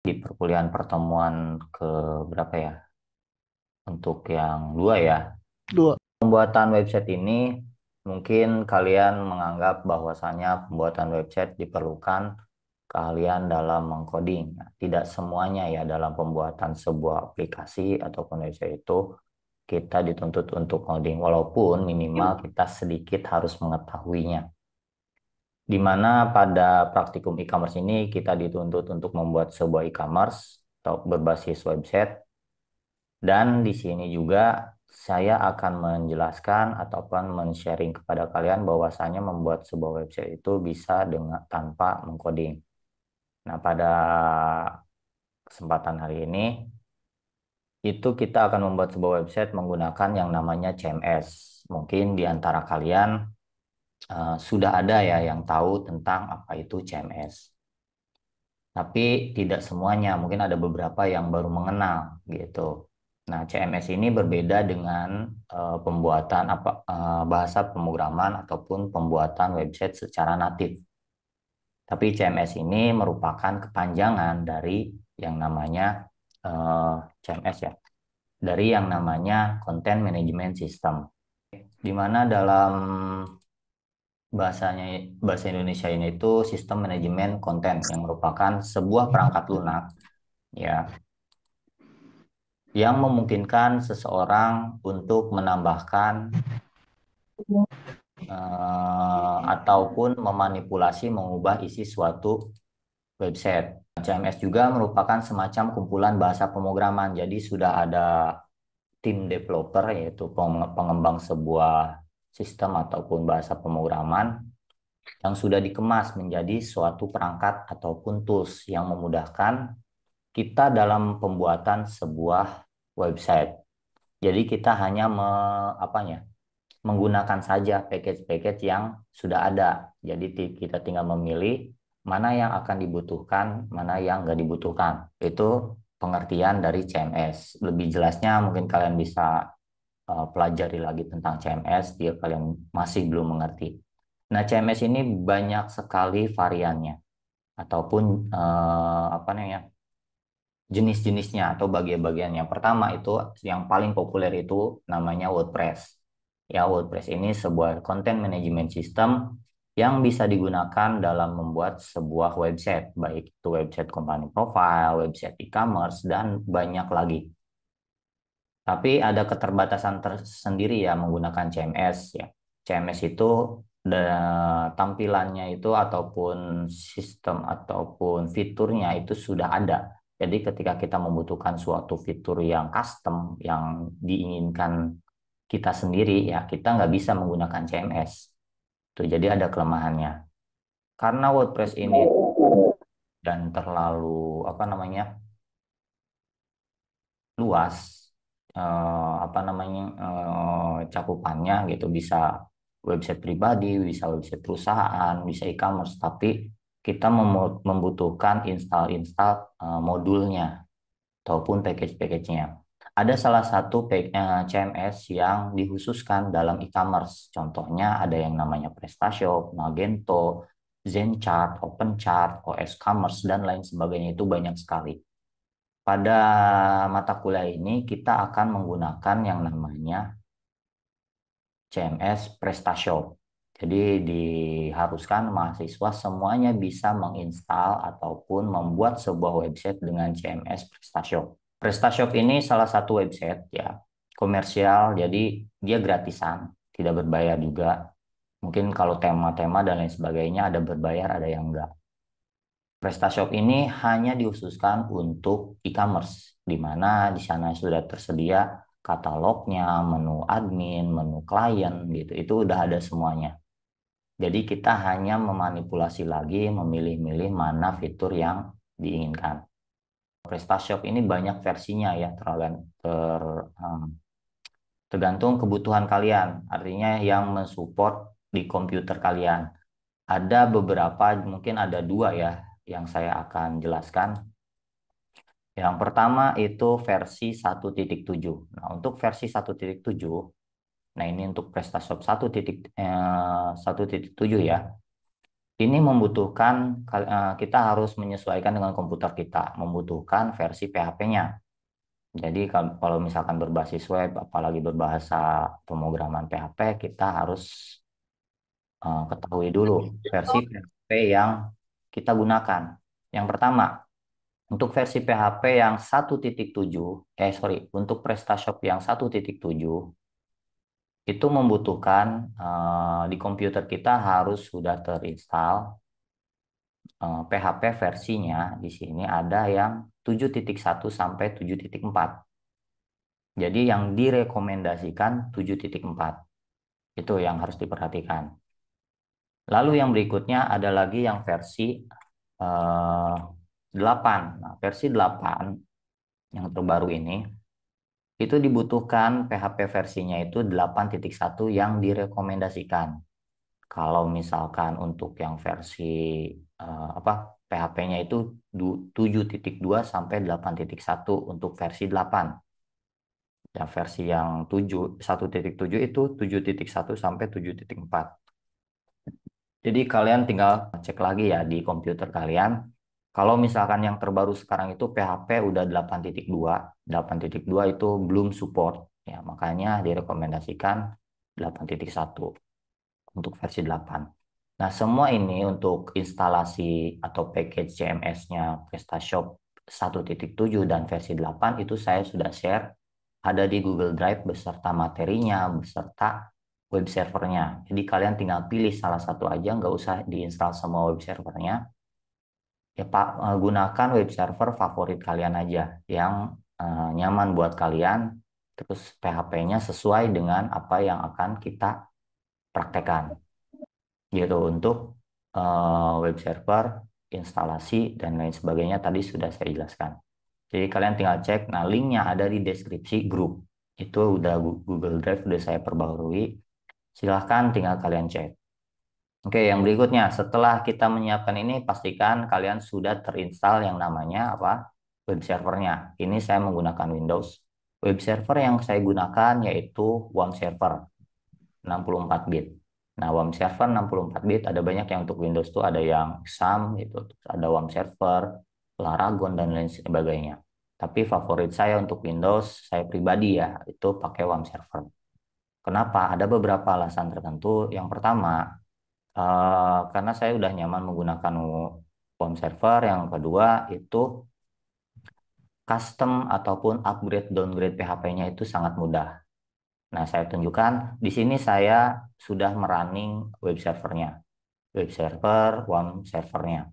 Di perkuliahan pertemuan ke berapa ya? Untuk yang dua ya. Dua. Pembuatan website ini mungkin kalian menganggap bahwasannya pembuatan website diperlukan keahlian dalam mengcoding. Nah, tidak semuanya ya dalam pembuatan sebuah aplikasi ataupun website itu kita dituntut untuk coding, walaupun minimal kita sedikit harus mengetahuinya. Di mana pada praktikum e-commerce ini kita dituntut untuk membuat sebuah e-commerce atau berbasis website. Dan di sini juga saya akan menjelaskan ataupun men-sharing kepada kalian bahwasanya membuat sebuah website itu bisa dengan tanpa mengcoding. Nah, pada kesempatan hari ini itu kita akan membuat sebuah website menggunakan yang namanya CMS. Mungkin di antara kalian sudah ada ya yang tahu tentang apa itu CMS. Tapi tidak semuanya, mungkin ada beberapa yang baru mengenal gitu. Nah, CMS ini berbeda dengan pembuatan bahasa pemrograman ataupun pembuatan website secara natif. Tapi CMS ini merupakan kepanjangan dari yang namanya CMS ya, dari yang namanya Content Management System. Di mana dalam bahasanya bahasa Indonesia ini itu sistem manajemen konten yang merupakan sebuah perangkat lunak ya yang memungkinkan seseorang untuk menambahkan ataupun memanipulasi mengubah isi suatu website. CMS juga merupakan semacam kumpulan bahasa pemrograman. Jadi sudah ada tim developer yaitu pengembang sebuah sistem ataupun bahasa pemrograman yang sudah dikemas menjadi suatu perangkat ataupun tools yang memudahkan kita dalam pembuatan sebuah website. Jadi kita hanya menggunakan saja package-package yang sudah ada. Jadi kita tinggal memilih mana yang akan dibutuhkan, mana yang nggak dibutuhkan. Itu pengertian dari CMS. Lebih jelasnya mungkin kalian bisa pelajari lagi tentang CMS jika kalian masih belum mengerti. Nah, CMS ini banyak sekali variannya ataupun apa namanya jenis-jenisnya atau bagian-bagian. Yang pertama itu yang paling populer itu namanya WordPress. Ya, WordPress ini sebuah content management system yang bisa digunakan dalam membuat sebuah website, baik itu website company profile, website e-commerce, dan banyak lagi. Tapi ada keterbatasan tersendiri ya menggunakan CMS ya. CMS itu tampilannya itu ataupun sistem ataupun fiturnya itu sudah ada. Jadi ketika kita membutuhkan suatu fitur yang custom yang diinginkan kita sendiri ya kita nggak bisa menggunakan CMS. Tuh, jadi ada kelemahannya. Karena WordPress ini dan terlalu apa namanya luas apa namanya cakupannya gitu bisa website pribadi, bisa website perusahaan, bisa e-commerce, tapi kita membutuhkan install modulnya ataupun package-package-nya. Ada salah satu CMS yang dikhususkan dalam e-commerce. Contohnya ada yang namanya PrestaShop, Magento, Zenchart, OpenChart, OS Commerce, dan lain sebagainya itu banyak sekali. Pada mata kuliah ini kita akan menggunakan yang namanya CMS PrestaShop. Jadi diharuskan mahasiswa semuanya bisa menginstal ataupun membuat sebuah website dengan CMS PrestaShop. PrestaShop ini salah satu website ya komersial, jadi dia gratisan, tidak berbayar juga. Mungkin kalau tema-tema dan lain sebagainya ada berbayar, ada yang enggak. PrestaShop ini hanya dikhususkan untuk e-commerce, di mana di sana sudah tersedia katalognya, menu admin, menu klien gitu. Itu udah ada semuanya. Jadi kita hanya memanipulasi lagi, memilih-milih mana fitur yang diinginkan. PrestaShop ini banyak versinya ya, tergantung kebutuhan kalian. Artinya yang mensupport di komputer kalian. Ada beberapa, mungkin ada dua ya, yang saya akan jelaskan. Yang pertama itu versi 1.7. Nah, untuk versi 1.7, nah ini untuk PrestaShop 1.7 ya. Ini membutuhkan kita harus menyesuaikan dengan komputer kita, membutuhkan versi PHP-nya. Jadi kalau misalkan berbasis web, apalagi berbahasa pemrograman PHP, kita harus ketahui dulu versi PHP yang kita gunakan. Yang pertama, untuk versi PHP yang 1.7, untuk PrestaShop yang 1.7, itu membutuhkan di komputer kita harus sudah terinstall PHP versinya di sini ada yang 7.1 sampai 7.4. Jadi yang direkomendasikan 7.4. Itu yang harus diperhatikan. Lalu yang berikutnya ada lagi yang versi 8. Nah, versi 8 yang terbaru ini itu dibutuhkan PHP versinya itu 8.1 yang direkomendasikan. Kalau misalkan untuk yang versi PHP-nya itu 7.2 sampai 8.1 untuk versi 8. Ya, versi yang 1.7 itu 7.1 sampai 7.4. Jadi kalian tinggal cek lagi ya di komputer kalian. Kalau misalkan yang terbaru sekarang itu PHP udah 8.2, 8.2 itu belum support. Ya, makanya direkomendasikan 8.1 untuk versi 8. Nah, semua ini untuk instalasi atau package CMS-nya PrestaShop 1.7 dan versi 8 itu saya sudah share ada di Google Drive beserta materinya, beserta web servernya. Jadi kalian tinggal pilih salah satu aja, nggak usah diinstal semua web servernya. Ya Pak, gunakan web server favorit kalian aja yang nyaman buat kalian. Terus PHP-nya sesuai dengan apa yang akan kita praktekkan. Gitu untuk web server, instalasi, dan lain sebagainya tadi sudah saya jelaskan. Jadi kalian tinggal cek, nah linknya ada di deskripsi grup. Itu udah Google Drive udah saya perbarui. Silahkan tinggal kalian cek. Oke, yang berikutnya, setelah kita menyiapkan ini, pastikan kalian sudah terinstall yang namanya apa? Web servernya. Ini saya menggunakan Windows. Web server yang saya gunakan yaitu WAM server 64 bit. Nah, WAM server 64 bit ada banyak yang untuk Windows tuh ada yang XAMPP gitu, terus ada WAM server, Laragon dan lain sebagainya. Tapi favorit saya untuk Windows, saya pribadi ya, itu pakai WAM server. Kenapa? Ada beberapa alasan tertentu. Yang pertama, karena saya udah nyaman menggunakan WAM server. Yang kedua, itu custom ataupun upgrade downgrade PHP-nya itu sangat mudah. Nah, saya tunjukkan di sini saya sudah merunning web servernya. Web server, WAM servernya.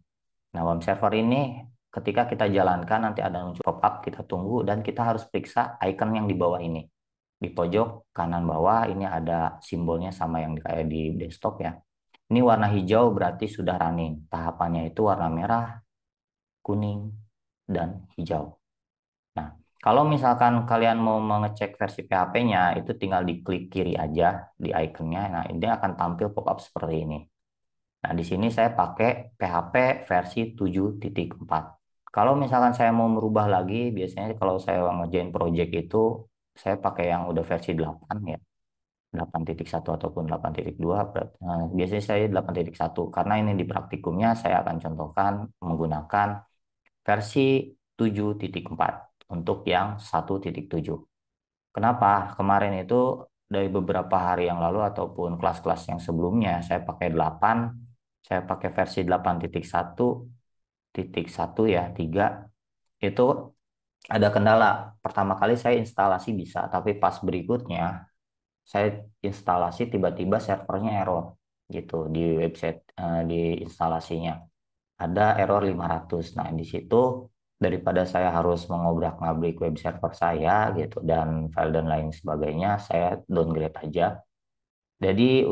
Nah, WAM server ini ketika kita jalankan nanti ada muncul pop-up, kita tunggu dan kita harus periksa icon yang di bawah ini. Di pojok kanan bawah ini ada simbolnya sama yang kayak di desktop ya. Ini warna hijau berarti sudah running. Tahapannya itu warna merah, kuning, dan hijau. Nah, kalau misalkan kalian mau mengecek versi PHP-nya, itu tinggal diklik kiri aja di ikonnya. Nah, ini akan tampil pop-up seperti ini. Nah, di sini saya pakai PHP versi 7.4. Kalau misalkan saya mau merubah lagi, biasanya kalau saya ngerjain project itu, saya pakai yang udah versi 8 ya. 8.1 ataupun 8.2. Biasanya saya 8.1. Karena ini di praktikumnya saya akan contohkan menggunakan versi 7.4 untuk yang 1.7. Kenapa? Kemarin itu dari beberapa hari yang lalu ataupun kelas-kelas yang sebelumnya saya pakai 8, saya pakai versi 8.1.1 ya, 3. Itu ada kendala. Pertama kali saya instalasi bisa, tapi pas berikutnya saya instalasi tiba-tiba servernya error gitu di website di instalasinya. Ada error 500. Nah, di situ daripada saya harus mengobrak-ngabrik web server saya gitu dan file dan lain sebagainya, saya downgrade aja. Jadi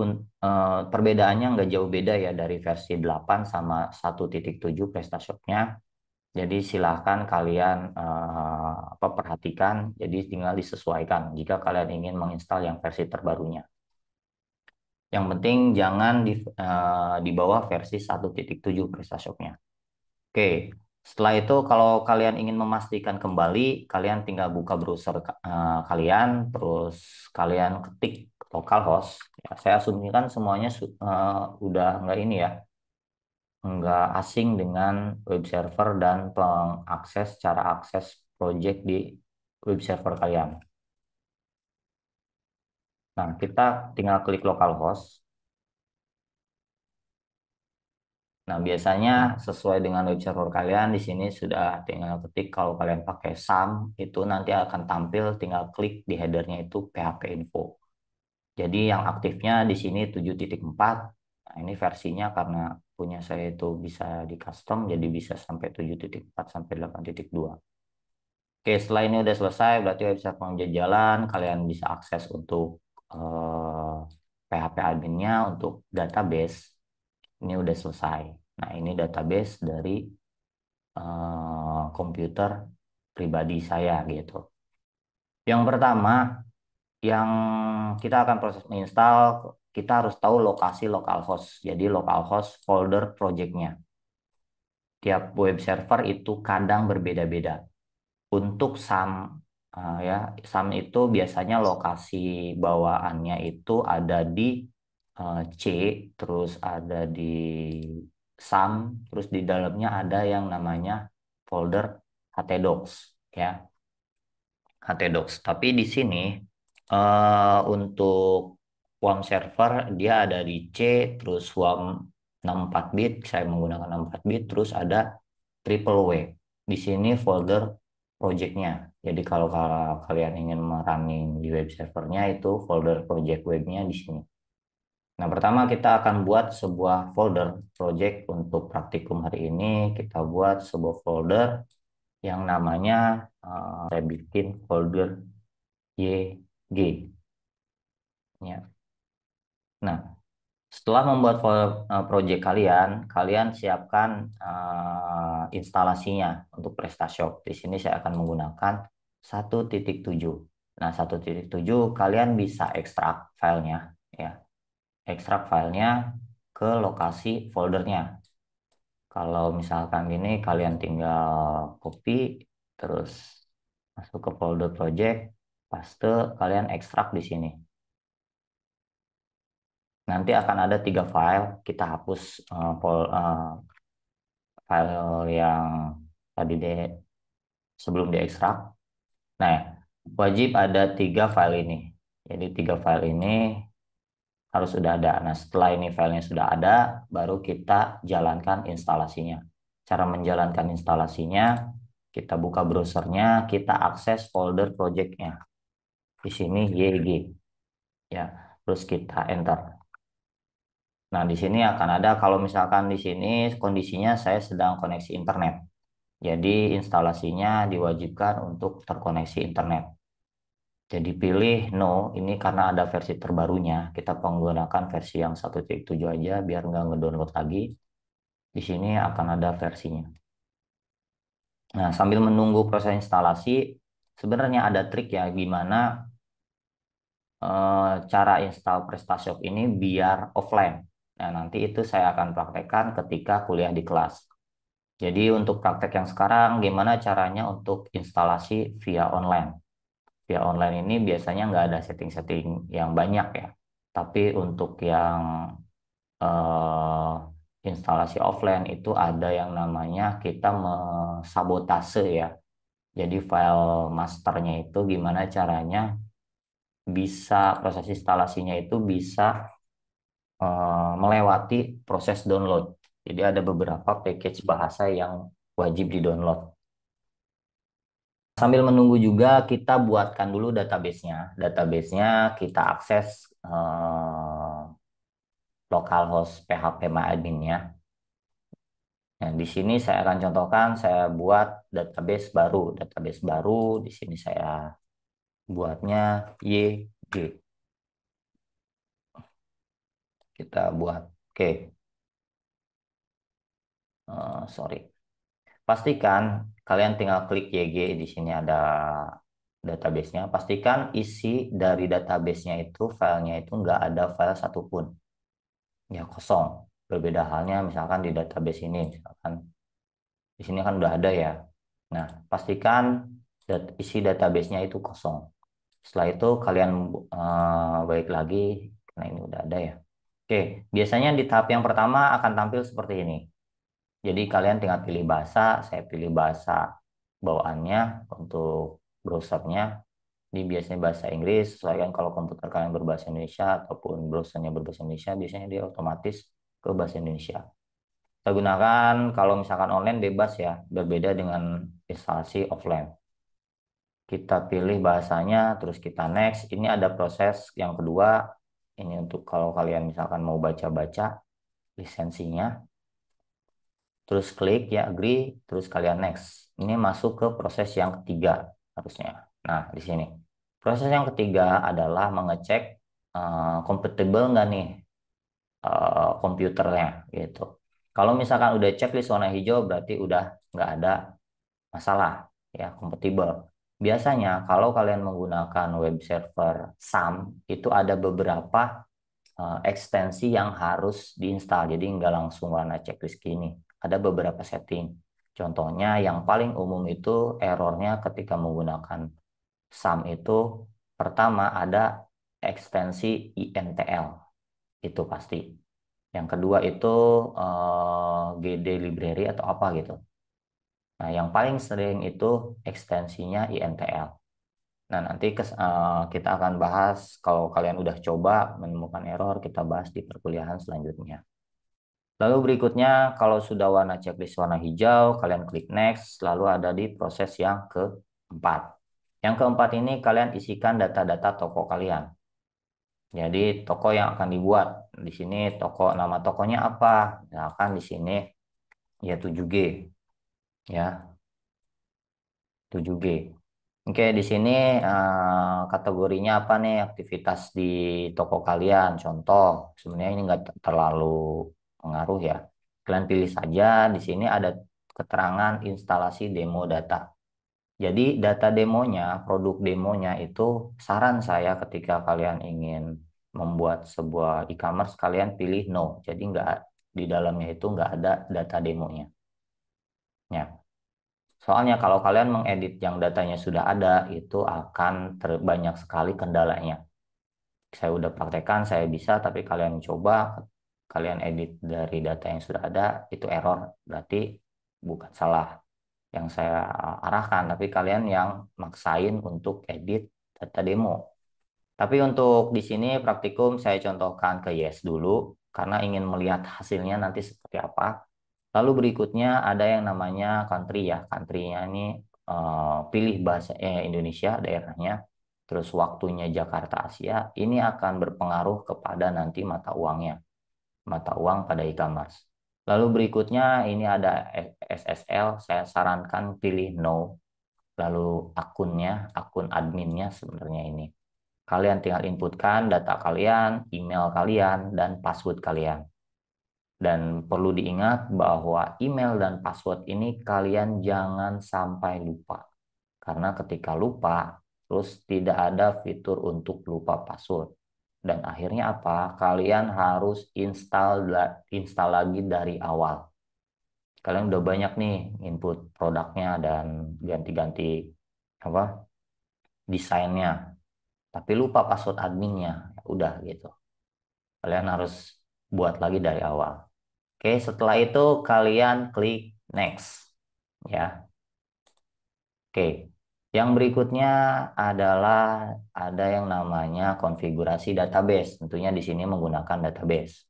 perbedaannya nggak jauh beda ya dari versi 8 sama 1.7 PrestaShop-nya. Jadi silahkan kalian perhatikan, jadi tinggal disesuaikan jika kalian ingin menginstal yang versi terbarunya. Yang penting jangan di bawah versi 1.7 PrestaShop-nya. Oke, setelah itu kalau kalian ingin memastikan kembali, kalian tinggal buka browser kalian, terus kalian ketik localhost. Ya, saya asumsikan semuanya udah nggak ini ya, nggak asing dengan web server dan pengakses cara akses project di web server kalian. Nah, kita tinggal klik localhost. Nah, biasanya sesuai dengan web server kalian di sini sudah tinggal ketik kalau kalian pakai SAM itu nanti akan tampil tinggal klik di headernya itu PHP info. Jadi yang aktifnya di sini 7.4. Nah, ini versinya karena punya saya itu bisa di custom jadi bisa sampai 7.4 sampai 8.2. Oke, setelah ini udah selesai berarti web server udah jalan, kalian bisa akses untuk PHP adminnya untuk database. Ini udah selesai. Nah, ini database dari komputer pribadi saya gitu. Yang pertama, yang kita akan proses menginstal, kita harus tahu lokasi localhost. Jadi localhost folder projectnya. Tiap web server itu kadang berbeda-beda. Untuk SAM, ya, SAM itu biasanya lokasi bawaannya itu ada di C, terus ada di SAM, terus di dalamnya ada yang namanya folder htdocs, ya, htdocs. Tapi di sini untuk WAM server dia ada di C, terus WAM 64 bit, saya menggunakan 64 bit, terus ada triple W. Di sini folder projectnya. Jadi kalau kalian ingin merunning di web servernya itu folder project webnya di sini. Nah, pertama kita akan buat sebuah folder project untuk praktikum hari ini. Kita buat sebuah folder yang namanya saya bikin folder YG. Ya. Nah, setelah membuat project kalian, kalian siapkan instalasinya untuk PrestaShop. Di sini saya akan menggunakan 1.7. Nah, 1.7 kalian bisa ekstrak filenya, ya. Ekstrak filenya ke lokasi foldernya. Kalau misalkan gini, kalian tinggal copy, terus masuk ke folder project, paste, kalian ekstrak di sini. Nanti akan ada 3 file, kita hapus file yang tadi sebelum diekstrak. Nah, wajib ada 3 file ini. Jadi 3 file ini harus sudah ada. Nah, setelah ini filenya sudah ada, baru kita jalankan instalasinya. Cara menjalankan instalasinya, kita buka browsernya, kita akses folder projectnya. Di sini YG, ya. Terus kita enter. Nah, di sini akan ada kalau misalkan di sini kondisinya saya sedang koneksi internet. Jadi instalasinya diwajibkan untuk terkoneksi internet. Jadi pilih no, ini karena ada versi terbarunya. Kita menggunakan versi yang 1.7 aja biar nggak ngedownload lagi. Di sini akan ada versinya. Nah, sambil menunggu proses instalasi, sebenarnya ada trik ya gimana cara install PrestaShop ini biar offline. Nah, nanti itu saya akan praktekkan ketika kuliah di kelas. Jadi untuk praktek yang sekarang, gimana caranya untuk instalasi via online? Via online ini biasanya nggak ada setting-setting yang banyak ya. Tapi untuk yang eh, instalasi offline itu ada yang namanya kita sabotase ya. Jadi file masternya itu gimana caranya bisa proses instalasinya itu bisa melewati proses download. Jadi ada beberapa package bahasa yang wajib di-download. Sambil menunggu juga kita buatkan dulu database-nya. Database-nya kita akses localhost PHP MyAdmin-nya. Nah, di sini saya akan contohkan saya buat database baru. Database baru di sini saya buatnya YG. Kita buat. Oke. Sorry. Pastikan kalian tinggal klik YG di sini ada database-nya. Pastikan isi dari database-nya itu filenya itu nggak ada file satupun. Ya kosong. Berbeda halnya misalkan di database ini. Misalkan di sini kan udah ada ya. Nah, pastikan isi database-nya itu kosong. Setelah itu kalian balik lagi. Nah, ini udah ada ya. Oke, biasanya di tahap yang pertama akan tampil seperti ini. Jadi kalian tinggal pilih bahasa, saya pilih bahasa bawaannya untuk browsernya. Ini biasanya bahasa Inggris, sesuaikan kalau komputer kalian berbahasa Indonesia ataupun browsernya berbahasa Indonesia, biasanya dia otomatis ke bahasa Indonesia. Kita gunakan kalau misalkan online bebas ya, berbeda dengan instalasi offline. Kita pilih bahasanya, terus kita next. Ini ada proses yang kedua, ini untuk kalau kalian misalkan mau baca-baca lisensinya, terus klik ya agree, terus kalian next. Ini masuk ke proses yang ketiga harusnya. Nah, di sini. Proses yang ketiga adalah mengecek compatible nggak nih komputernya gitu. Kalau misalkan udah checklist warna hijau berarti udah nggak ada masalah ya, kompatibel. Biasanya kalau kalian menggunakan web server SAM itu ada beberapa ekstensi yang harus diinstal. Jadi nggak langsung warna checklist gini. Ada beberapa setting. Contohnya yang paling umum itu errornya ketika menggunakan SAM itu pertama ada ekstensi INTL. Itu pasti. Yang kedua itu GD library atau apa gitu. Nah, yang paling sering itu ekstensinya INTL. Nah, nanti kita akan bahas kalau kalian udah coba menemukan error, kita bahas di perkuliahan selanjutnya. Lalu berikutnya, kalau sudah warna checklist warna hijau, kalian klik next, lalu ada di proses yang keempat. Yang keempat ini kalian isikan data-data toko kalian. Jadi toko yang akan dibuat. Di sini nama tokonya apa? Misalkan di sini ya 7G ya, 7G. Oke, di sini kategorinya apa nih aktivitas di toko kalian? Contoh, sebenarnya ini nggak terlalu pengaruh ya. Kalian pilih saja, di sini ada keterangan instalasi demo data. Jadi data demonya, produk demonya itu saran saya ketika kalian ingin membuat sebuah e-commerce, kalian pilih no. Jadi nggak di dalamnya itu nggak ada data demonya. Ya. Soalnya kalau kalian mengedit yang datanya sudah ada, itu akan terbanyak sekali kendalanya. Saya udah praktekkan, saya bisa, tapi kalian coba, kalian edit dari data yang sudah ada, itu error. Berarti bukan salah yang saya arahkan, tapi kalian yang maksain untuk edit data demo. Tapi untuk di sini praktikum saya contohkan ke Yes dulu, karena ingin melihat hasilnya nanti seperti apa. Lalu berikutnya ada yang namanya country ya. Country-nya ini pilih bahasa Indonesia daerahnya. Terus waktunya Jakarta Asia. Ini akan berpengaruh kepada nanti mata uangnya. Mata uang pada e-commerce. Lalu berikutnya ini ada SSL. Saya sarankan pilih no. Lalu akun adminnya sebenarnya ini. Kalian tinggal inputkan data kalian, email kalian, dan password kalian. Dan perlu diingat bahwa email dan password ini kalian jangan sampai lupa. Karena ketika lupa, terus tidak ada fitur untuk lupa password. Dan akhirnya apa? Kalian harus install lagi dari awal. Kalian udah banyak nih input produknya dan ganti-ganti apa desainnya. Tapi lupa password adminnya. Ya udah gitu. Kalian harus buat lagi dari awal. Oke, setelah itu kalian klik next ya. Oke. Yang berikutnya adalah ada yang namanya konfigurasi database. Tentunya di sini menggunakan database.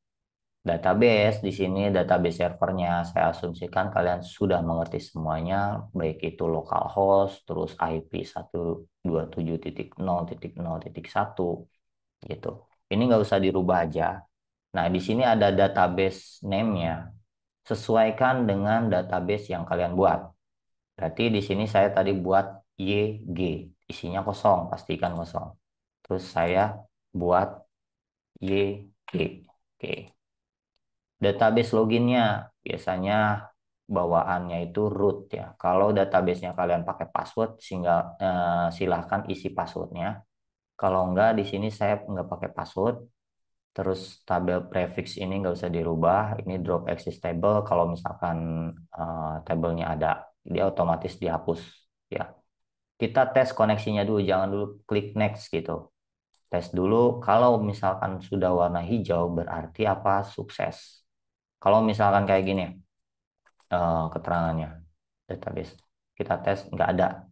Database di sini database servernya saya asumsikan kalian sudah mengerti semuanya, baik itu localhost, terus IP 127.0.0.1 gitu. Ini nggak usah dirubah aja. Nah, di sini ada database name-nya. Sesuaikan dengan database yang kalian buat. Berarti di sini saya tadi buat YG, isinya kosong, pastikan kosong. Terus saya buat YG. Oke. Database loginnya biasanya bawaannya itu root ya. Kalau databasenya kalian pakai password, silahkan isi passwordnya. Kalau enggak, di sini saya nggak pakai password. Terus tabel prefix ini nggak usah dirubah. Ini drop exist table. Kalau misalkan tabelnya ada, dia otomatis dihapus. Ya, kita tes koneksinya dulu. Jangan dulu klik next gitu. Tes dulu. Kalau misalkan sudah warna hijau, berarti apa? Sukses. Kalau misalkan kayak gini, keterangannya database. Kita tes nggak ada.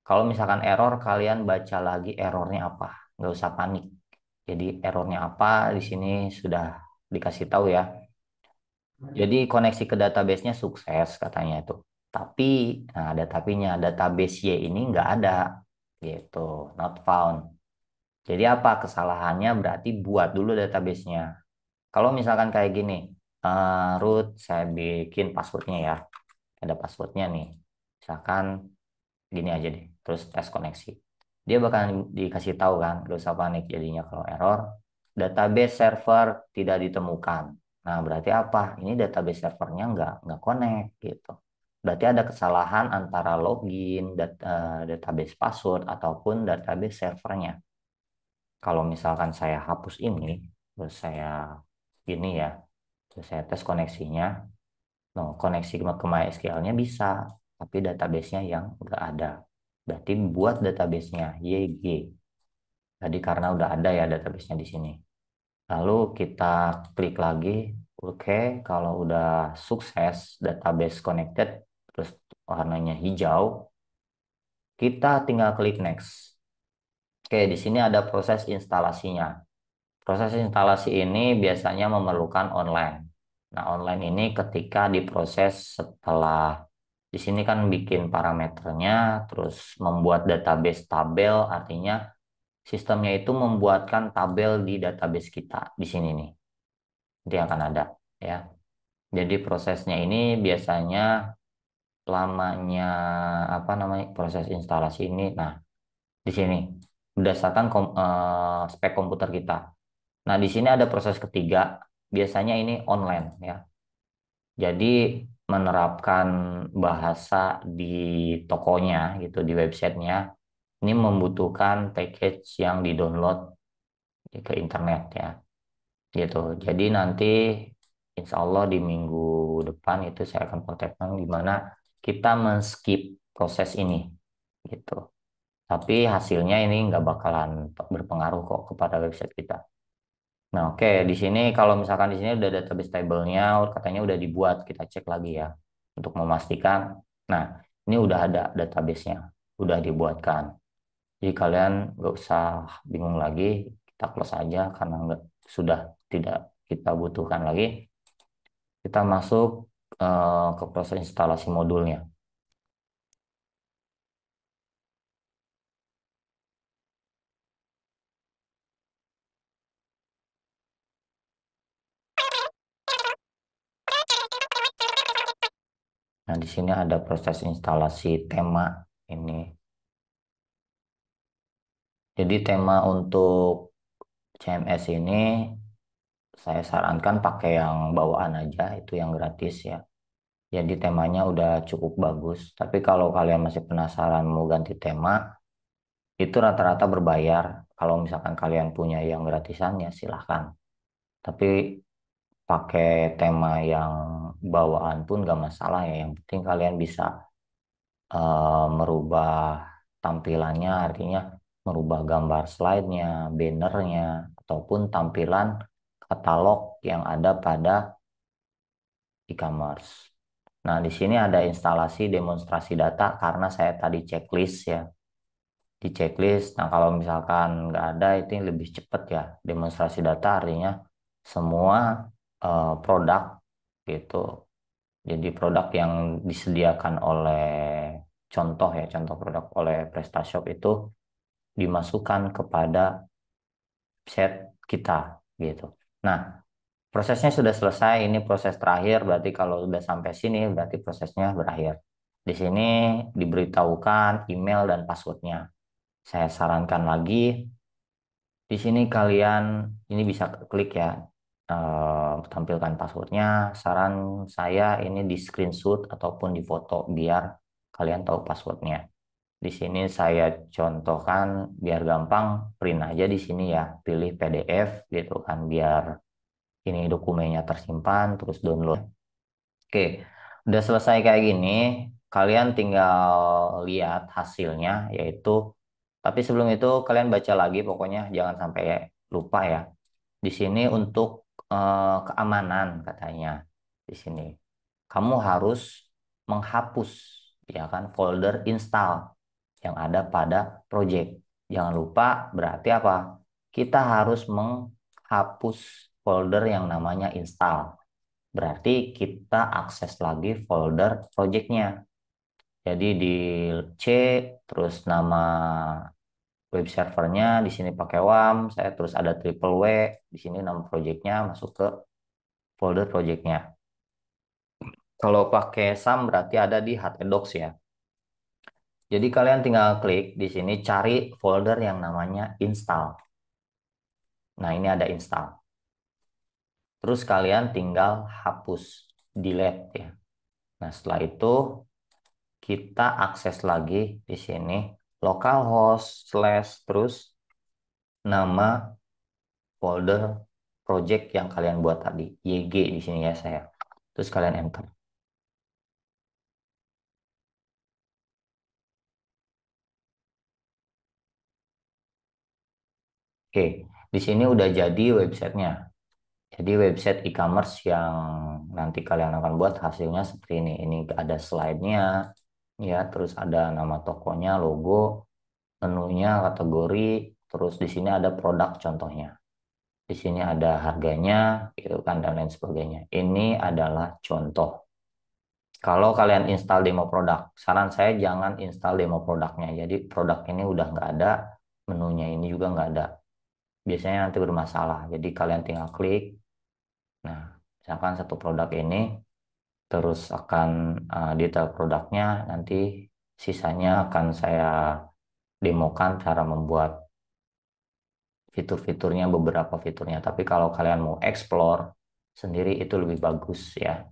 Kalau misalkan error, kalian baca lagi errornya apa. Nggak usah panik. Jadi errornya apa di sini sudah dikasih tahu ya. Jadi koneksi ke database-nya sukses katanya itu. Tapi, nah ada tapinya, database Y ini nggak ada gitu, not found. Jadi apa kesalahannya? Berarti buat dulu database-nya. Kalau misalkan kayak gini, root saya bikin passwordnya ya, ada passwordnya nih. Misalkan gini aja deh, terus tes koneksi. Dia bakalan dikasih tahu kan, gak usah panik jadinya kalau error. Database server tidak ditemukan. Nah, berarti apa? Ini database servernya nggak connect gitu. Berarti ada kesalahan antara login, database password, ataupun database servernya. Kalau misalkan saya hapus ini, terus saya gini ya, terus saya tes koneksinya, no, koneksi ke MySQL-nya bisa, tapi database-nya yang nggak ada. Berarti buat database-nya YG. Tadi karena udah ada ya database-nya di sini. Lalu kita klik lagi, oke, kalau udah sukses database connected, terus warnanya hijau, kita tinggal klik next. Oke, di sini ada proses instalasinya. Proses instalasi ini biasanya memerlukan online. Nah, online ini ketika diproses setelah di sini kan bikin parameternya, terus membuat database tabel, artinya sistemnya itu membuatkan tabel di database kita di sini nih. Dia akan ada ya. Jadi prosesnya ini biasanya lamanya apa namanya proses instalasi ini. Nah, di sini berdasarkan spek komputer kita. Nah, di sini ada proses ketiga. Biasanya ini online ya. Jadi menerapkan bahasa di tokonya gitu di websitenya ini membutuhkan package yang di-download ke internet ya gitu. Jadi nanti insya Allah di minggu depan itu saya akan praktekkan di mana kita men-skip proses ini gitu. Tapi hasilnya ini nggak bakalan berpengaruh kok kepada website kita. Nah, oke, di sini kalau misalkan di sini udah database table-nya, katanya udah dibuat, kita cek lagi ya untuk memastikan. Nah, ini udah ada database-nya, udah dibuatkan. Jadi kalian nggak usah bingung lagi, kita close aja karena nggak sudah tidak kita butuhkan lagi. Kita masuk ke proses instalasi modulnya. Nah, di sini ada proses instalasi tema ini. Jadi tema untuk CMS ini saya sarankan pakai yang bawaan aja, itu yang gratis ya. Jadi temanya udah cukup bagus. Tapi kalau kalian masih penasaran mau ganti tema, itu rata-rata berbayar. Kalau misalkan kalian punya yang gratisan ya silahkan. Tapi pakai tema yang bawaan pun gak masalah ya. Yang penting kalian bisa merubah tampilannya, artinya merubah gambar slide-nya, bannernya, ataupun tampilan katalog yang ada pada e-commerce. Nah, di sini ada instalasi demonstrasi data karena saya tadi checklist ya. Di checklist, nah kalau misalkan nggak ada itu yang lebih cepat ya. Demonstrasi data artinya semua produk gitu. Jadi produk yang disediakan oleh contoh ya, contoh produk oleh PrestaShop itu dimasukkan kepada set kita gitu. Nah, prosesnya sudah selesai, ini proses terakhir, berarti kalau sudah sampai sini berarti prosesnya berakhir. Di sini diberitahukan email dan passwordnya. Saya sarankan lagi, di sini kalian ini bisa klik ya, tampilkan passwordnya. Saran saya ini di screenshot ataupun di foto biar kalian tahu passwordnya. Di sini saya contohkan biar gampang, print aja di sini ya, pilih PDF gitu kan biar ini dokumennya tersimpan, terus download. Oke, udah selesai kayak gini, kalian tinggal lihat hasilnya, yaitu, tapi sebelum itu kalian baca lagi, pokoknya jangan sampai lupa ya. Di sini untuk keamanan katanya, di sini kamu harus menghapus ya kan folder install yang ada pada project. Jangan lupa berarti apa? Kita harus menghapus folder yang namanya install. Berarti kita akses lagi folder projectnya. Jadi di C terus nama web servernya di sini pakai WAM, saya terus ada triple W, di sini nama projectnya masuk ke folder projectnya. Kalau pakai SAM berarti ada di htdocs ya. Jadi kalian tinggal klik di sini cari folder yang namanya install. Nah, ini ada install. Terus kalian tinggal hapus, delete ya. Nah, setelah itu kita akses lagi di sini localhost slash terus nama folder project yang kalian buat tadi, YG di sini ya saya. Terus kalian enter. Oke, di sini udah jadi websitenya. Jadi website e-commerce yang nanti kalian akan buat hasilnya seperti ini. Ini ada slide-nya, ya, terus ada nama tokonya, logo, menunya, kategori, terus di sini ada produk contohnya. Di sini ada harganya, gitu kan, dan lain sebagainya. Ini adalah contoh. Kalau kalian install demo produk, saran saya jangan install demo produknya. Jadi produk ini udah nggak ada, menunya ini juga nggak ada. Biasanya nanti bermasalah. Jadi kalian tinggal klik. Nah, misalkan satu produk ini, terus akan detail produknya, nanti sisanya akan saya demokan cara membuat fitur-fiturnya, beberapa fiturnya. Tapi kalau kalian mau explore sendiri itu lebih bagus ya.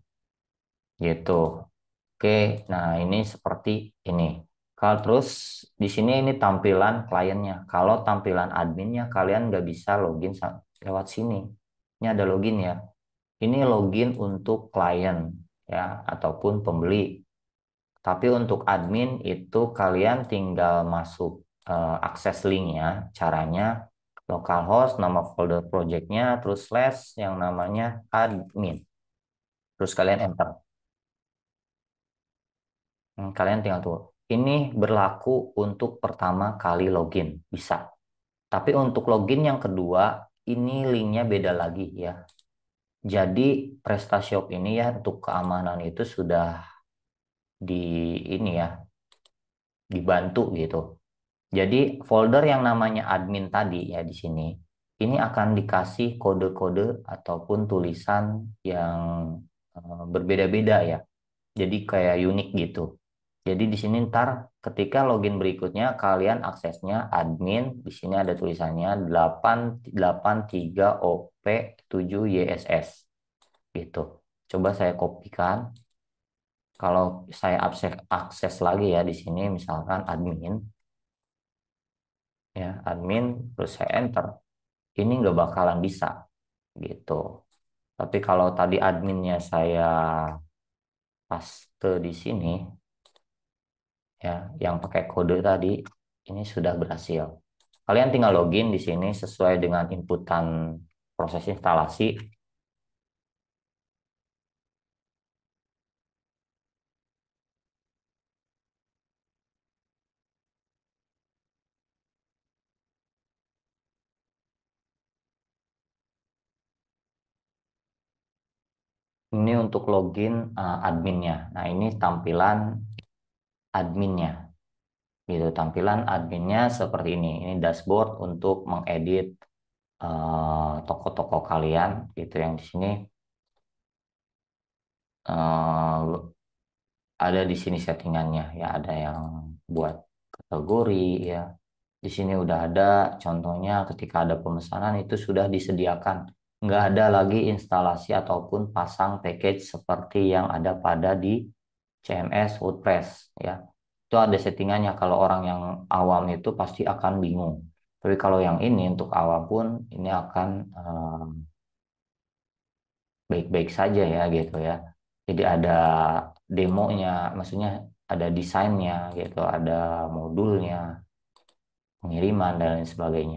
Gitu. Oke, nah ini seperti ini. Kalau terus di sini ini tampilan kliennya. Kalau tampilan adminnya kalian nggak bisa login lewat sini. Ini ada login ya. Ini login untuk klien ya ataupun pembeli. Tapi untuk admin itu kalian tinggal masuk akses linknya. Caranya localhost, nama folder projectnya, terus slash yang namanya admin. Terus kalian enter. Kalian tinggal tuh. Ini berlaku untuk pertama kali login, bisa. Tapi untuk login yang kedua, ini linknya beda lagi ya. Jadi PrestaShop ini ya untuk keamanan itu sudah di ini ya, dibantu gitu. Jadi folder yang namanya admin tadi ya di sini, ini akan dikasih kode-kode ataupun tulisan yang berbeda-beda ya. Jadi kayak unik gitu. Jadi di sini ntar ketika login berikutnya kalian aksesnya admin, di sini ada tulisannya 883OP7YSS gitu. Coba saya kopikan. Kalau saya akses lagi ya di sini misalkan admin ya, admin terus saya enter. Ini nggak bakalan bisa gitu. Tapi kalau tadi adminnya saya paste di sini ya yang pakai kode tadi ini sudah berhasil. Kalian tinggal login di sini sesuai dengan inputan proses instalasi. Ini untuk login adminnya. Nah, ini tampilan adminnya. Gitu, tampilan adminnya seperti ini. Ini dashboard untuk mengedit toko-toko kalian gitu yang di sini eh, ada di sini settingannya ya, ada yang buat kategori ya. Di sini udah ada contohnya ketika ada pemesanan itu sudah disediakan. Nggak ada lagi instalasi ataupun pasang package seperti yang ada pada di CMS WordPress ya. Itu ada settingannya, kalau orang yang awam itu pasti akan bingung. Tapi kalau yang ini untuk awam pun ini akan baik-baik saja ya gitu ya. Jadi ada demonya, maksudnya ada desainnya gitu, ada modulnya, pengiriman dan lain sebagainya.